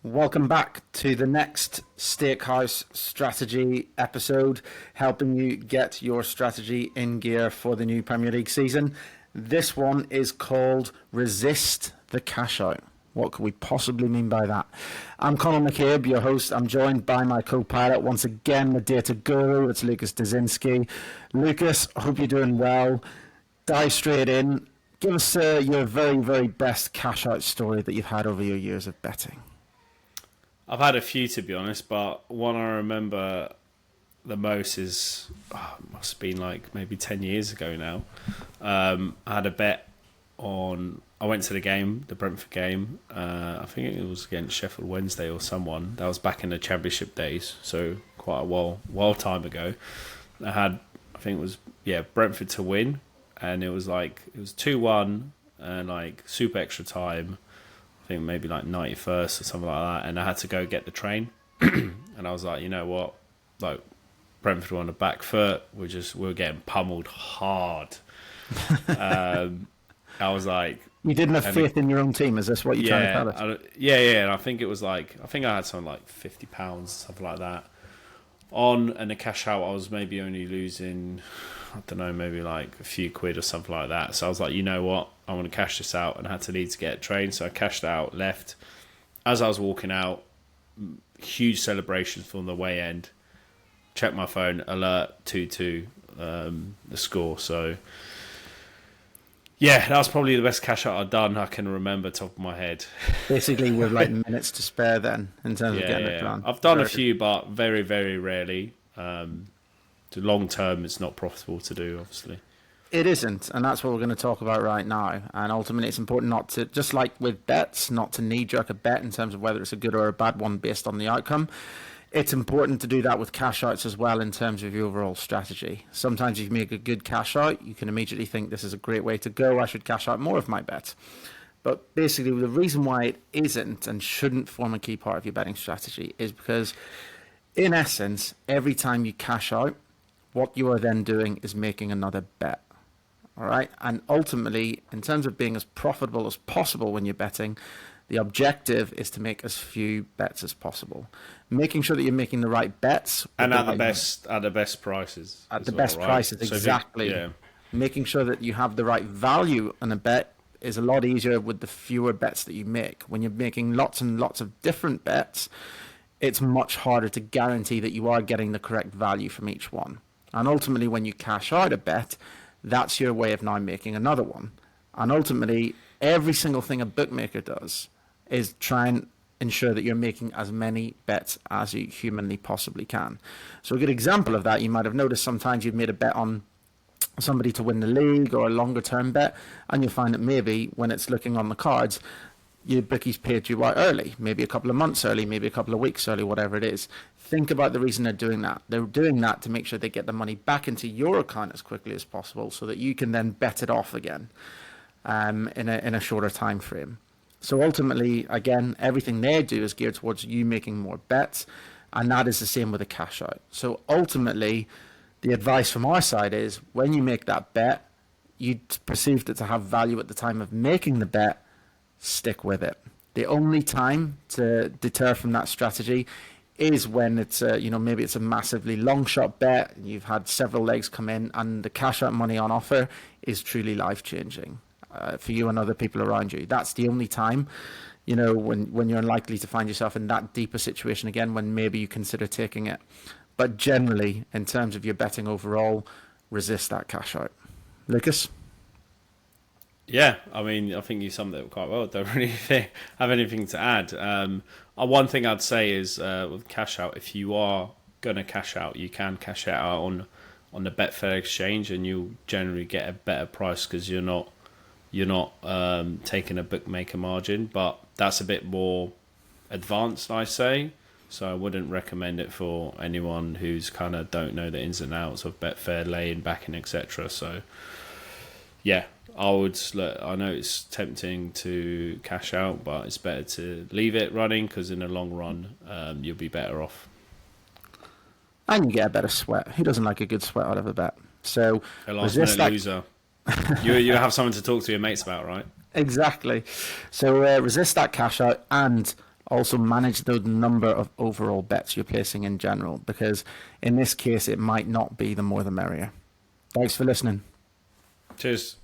Welcome back to the next Stakehouse Strategy episode, helping you get your strategy in gear for the new Premier League season. This one is called Resist the Cashout. What could we possibly mean by that? I'm Conor McCabe, your host. I'm joined by my co-pilot, once again, the data guru. It's Lucas Dazinski. Lucas, I hope you're doing well. Dive straight in. Give us your very, very best cash-out story that you've had over your years of betting. I've had a few, to be honest, but one I remember the most is, it must have been like maybe 10 years ago now. I had a bet on, I went to the game, the Brentford game. I think it was against Sheffield Wednesday or someone. That was back in the Championship days, so quite a while time ago. I think it was, Brentford to win, and it was 2-1 and like super extra time. I think maybe like 91st or something like that, and I had to go get the train. And I was like, you know what, like Brentford were on the back foot. We're getting pummeled hard. I was like, you didn't have faith in your own team. Is this what you're trying to tell us? Yeah. And I think it was I had something like £50, something like that. And the cash out, I was maybe only losing, I don't know, maybe like a few quid or something like that. So I was like, you know what, I want to cash this out, and I had to leave to get a train. So I cashed out, left. As I was walking out, huge celebrations from the way end. Check my phone, alert 2-2, the score. So yeah, that was probably the best cash out I've done. I can remember top of my head. Basically, with like minutes to spare then in terms of getting it done. I've done a few, but very, very rarely. The long term, it's not profitable to do, obviously. It isn't, and that's what we're going to talk about right now. And ultimately, it's important not to, just like with bets, not to knee-jerk a bet in terms of whether it's a good or a bad one based on the outcome. It's important to do that with cash outs as well in terms of your overall strategy. Sometimes you make a good cash out, you can immediately think this is a great way to go, I should cash out more of my bet. But basically, the reason why it isn't and shouldn't form a key part of your betting strategy is because, in essence, every time you cash out, what you are then doing is making another bet. All right. And ultimately, in terms of being as profitable as possible when you're betting, the objective is to make as few bets as possible. Making sure that you're making the right bets. And at the best prices. At the best prices, exactly. Making sure that you have the right value on a bet is a lot easier with the fewer bets that you make. When you're making lots and lots of different bets, it's much harder to guarantee that you are getting the correct value from each one. And ultimately, when you cash out a bet, that's your way of now making another one. And ultimately, every single thing a bookmaker does is try and ensure that you're making as many bets as you humanly possibly can. So a good example of that, you might have noticed sometimes you've made a bet on somebody to win the league or a longer term bet, and you'll find that maybe when it's looking on the cards, your bookies paid you out early, maybe a couple of months early, maybe a couple of weeks early, whatever it is. Think about the reason they're doing that. They're doing that to make sure they get the money back into your account as quickly as possible so that you can then bet it off again in a shorter time frame. So ultimately, again, everything they do is geared towards you making more bets, and that is the same with a cash out. So ultimately, the advice from our side is when you make that bet, you perceived it to have value at the time of making the bet, stick with it. The only time to deter from that strategy is when it's maybe it's a massively long shot bet and you've had several legs come in and the cash out money on offer is truly life changing for you and other people around you. That's the only time, when you're unlikely to find yourself in that deeper situation again, when maybe you consider taking it. But generally, in terms of your betting overall, resist that cash out. Lucas? Yeah, I mean, I think you summed it up quite well. Don't really have anything to add. One thing I'd say is with cash out, if you are going to cash out, you can cash it out on the Betfair exchange, and you'll generally get a better price because you're not taking a bookmaker margin. But that's a bit more advanced, I say. So I wouldn't recommend it for anyone who's kind of don't know the ins and outs of Betfair, laying, backing, etc. So yeah. I know it's tempting to cash out, but it's better to leave it running because in the long run, you'll be better off. And you get a better sweat. Who doesn't like a good sweat out of a bet? So a last-minute loser. You have someone to talk to your mates about, right? Exactly. So resist that cash out and Also manage the number of overall bets you're placing in general, because in this case, it might not be the more the merrier. Thanks for listening. Cheers.